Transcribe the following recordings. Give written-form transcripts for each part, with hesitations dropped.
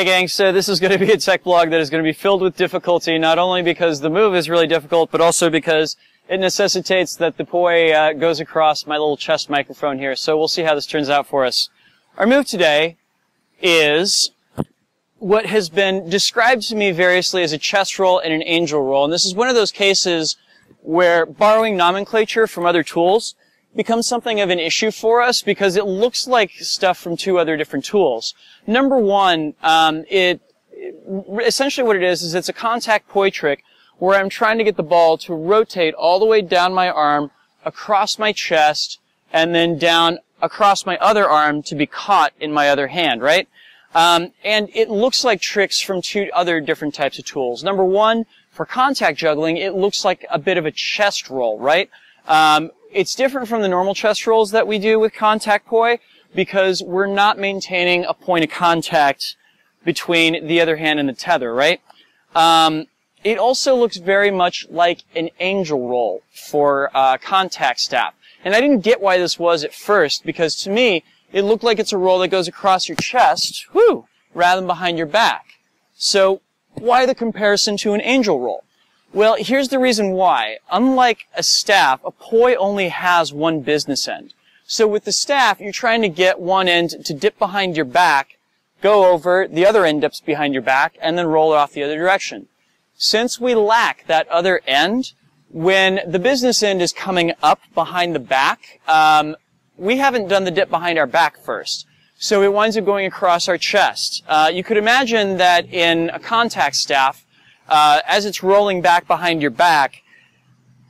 gang, so this is going to be a tech blog that is going to be filled with difficulty, not only because the move is really difficult, but also because it necessitates that the poi goes across my little chest microphone here. So we'll see how this turns out for us. Our move today is what has been described to me variously as a chest roll and an angel roll. And this is one of those cases where borrowing nomenclature from other tools becomes something of an issue for us because it looks like stuff from two other different tools. Number one, essentially what it is it's a contact poi trick where I'm trying to get the ball to rotate all the way down my arm, across my chest, and then down across my other arm to be caught in my other hand, right? And it looks like tricks from two other different types of tools. Number one, for contact juggling, it looks like a bit of a chest roll, right? It's different from the normal chest rolls that we do with contact poi because we're not maintaining a point of contact between the other hand and the tether, right? It also looks very much like an angel roll for contact staff. And I didn't get why this was at first because to me, it looked like it's a roll that goes across your chest, rather than behind your back. So why the comparison to an angel roll? Well, here's the reason why. Unlike a staff, a poi only has one business end. So with the staff, you're trying to get one end to dip behind your back, go over, the other end dips behind your back, and then roll it off the other direction. Since we lack that other end, when the business end is coming up behind the back, we haven't done the dip behind our back first. So it winds up going across our chest. You could imagine that in a contact staff, as it's rolling back behind your back,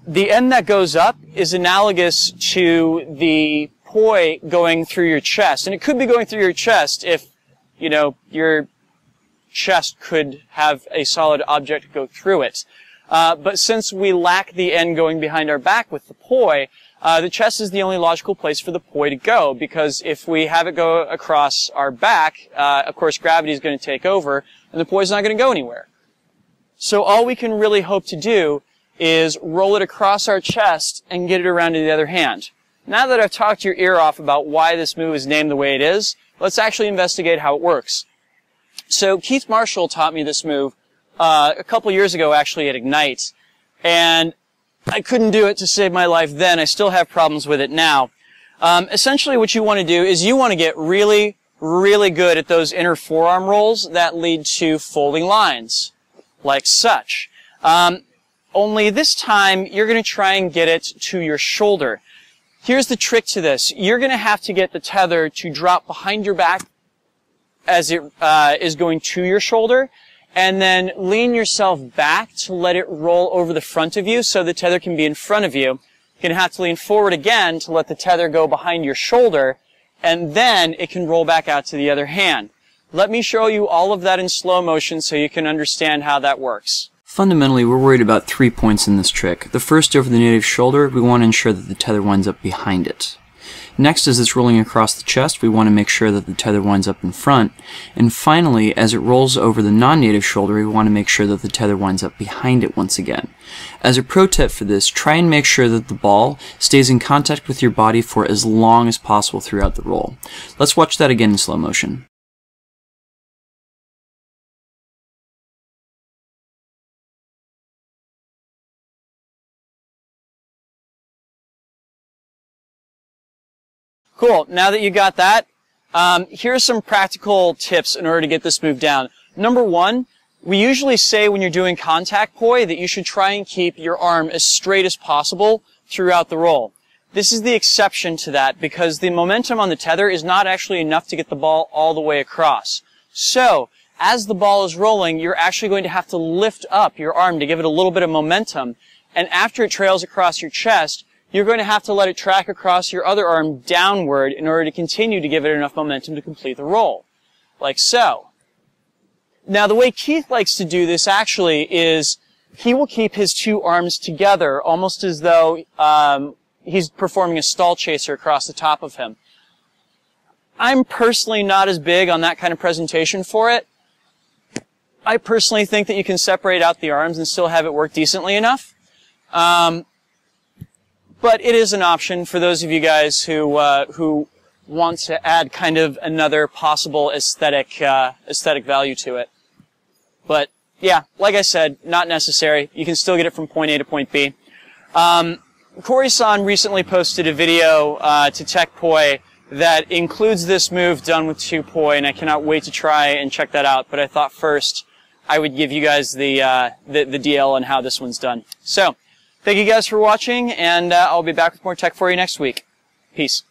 the end that goes up is analogous to the poi going through your chest. And it could be going through your chest if, you know, your chest could have a solid object go through it. But since we lack the end going behind our back with the poi, the chest is the only logical place for the poi to go, because if we have it go across our back, of course gravity is going to take over, and the poi is not going to go anywhere. So all we can really hope to do is roll it across our chest and get it around to the other hand. Now that I've talked your ear off about why this move is named the way it is, let's actually investigate how it works. So Keith Marshall taught me this move a couple years ago actually at Ignite, and I couldn't do it to save my life then. I still have problems with it now. Essentially what you want to do is you want to get really, really good at those inner forearm rolls that lead to folding lines, like such. Only this time you're going to try and get it to your shoulder. Here's the trick to this. You're going to have to get the tether to drop behind your back as it is going to your shoulder, and then lean yourself back to let it roll over the front of you so the tether can be in front of you. You're going to have to lean forward again to let the tether go behind your shoulder, and then it can roll back out to the other hand. Let me show you all of that in slow motion so you can understand how that works. Fundamentally, we're worried about 3 points in this trick. The first, over the native shoulder, we want to ensure that the tether winds up behind it. Next, as it's rolling across the chest, we want to make sure that the tether winds up in front. And finally, as it rolls over the non-native shoulder, we want to make sure that the tether winds up behind it once again. As a pro tip for this, try and make sure that the ball stays in contact with your body for as long as possible throughout the roll. Let's watch that again in slow motion. Cool. Now that you got that, here are some practical tips in order to get this move down. Number one, we usually say when you're doing contact poi that you should try and keep your arm as straight as possible throughout the roll. This is the exception to that because the momentum on the tether is not actually enough to get the ball all the way across. So, as the ball is rolling, you're actually going to have to lift up your arm to give it a little bit of momentum, and after it trails across your chest, you're going to have to let it track across your other arm downward in order to continue to give it enough momentum to complete the roll. Like so. Now the way Keith likes to do this actually is he will keep his two arms together almost as though he's performing a stall chaser across the top of him. I'm personally not as big on that kind of presentation for it. I personally think that you can separate out the arms and still have it work decently enough. But it is an option for those of you guys who want to add kind of another possible aesthetic value to it. But yeah, like I said, not necessary. You can still get it from point A to point B. Corey-san recently posted a video to TechPoi that includes this move done with 2 poi, and I cannot wait to try and check that out. But I thought first I would give you guys the DL on how this one's done. So, thank you guys for watching, and I'll be back with more tech for you next week. Peace.